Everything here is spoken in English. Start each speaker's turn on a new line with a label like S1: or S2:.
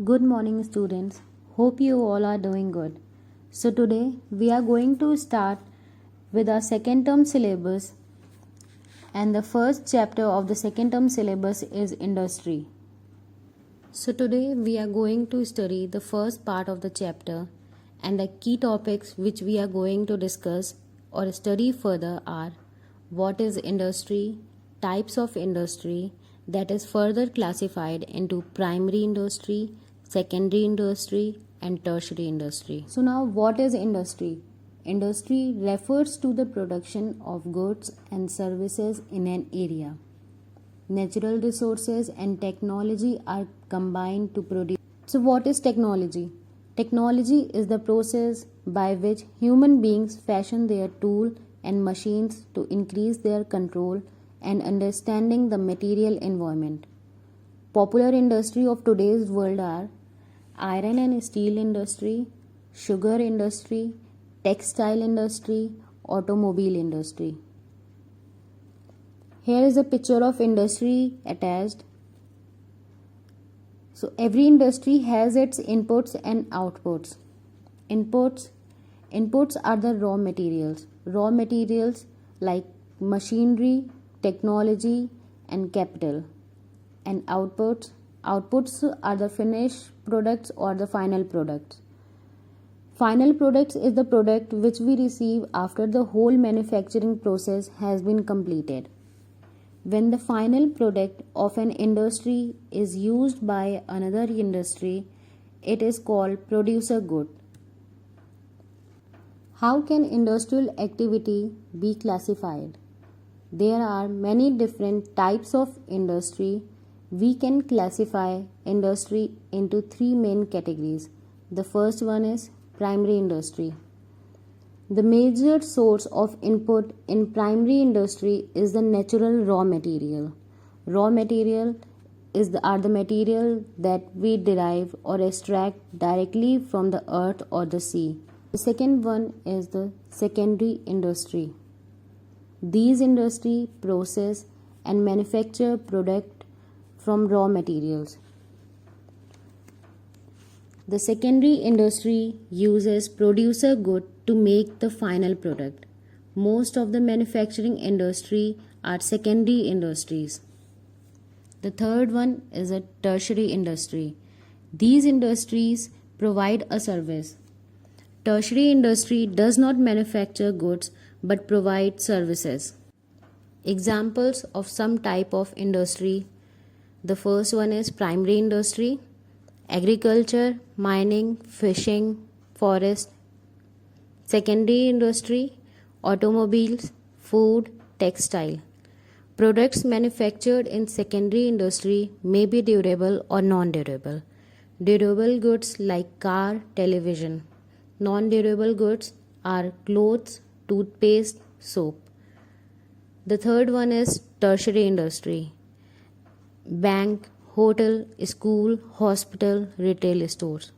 S1: Good morning, students. Hope you all are doing good. So, today we are going to start with our second term syllabus, and the first chapter of the second term syllabus is industry. So, today we are going to study the first part of the chapter, and the key topics which we are going to discuss or study further are what is industry, types of industry, that is further classified into primary industry, secondary industry, and tertiary industry. So, now what is industry? Industry refers to the production of goods and services in an area. Natural resources and technology are combined to produce. So, what is technology? Technology is the process by which human beings fashion their tool and machines to increase their control and understanding the material environment. Popular industry of today's world are iron and steel industry, sugar industry, textile industry, automobile industry. Here is a picture of industry attached. So every industry has its inputs and outputs. Inputs are the raw materials. Raw materials like machinery, technology, and capital. And outputs are the finished products or the final products. Final products is the product which we receive after the whole manufacturing process has been completed. When the final product of an industry is used by another industry, it is called producer good. How can industrial activity be classified? There are many different types of industry. We can classify industry into three main categories. The first one is primary industry. The major source of input in primary industry is the natural raw material. Raw material are the material that we derive or extract directly from the earth or the sea. The second one is the secondary industry. These industry process and manufacture product from raw materials. The secondary industry uses producer good to make the final product. Most of the manufacturing industry are secondary industries. The third one is a tertiary industry. These industries provide a service. Tertiary industry does not manufacture goods but provide services. Examples of some type of industry. The first one is primary industry. Agriculture, mining, fishing, forest. Secondary industry, automobiles, food, textile. Products manufactured in secondary industry may be durable or non-durable. Durable goods like car, television. Non-durable goods are clothes, toothpaste, soap. The third one is tertiary industry. Bank, hotel, school, hospital, retail stores.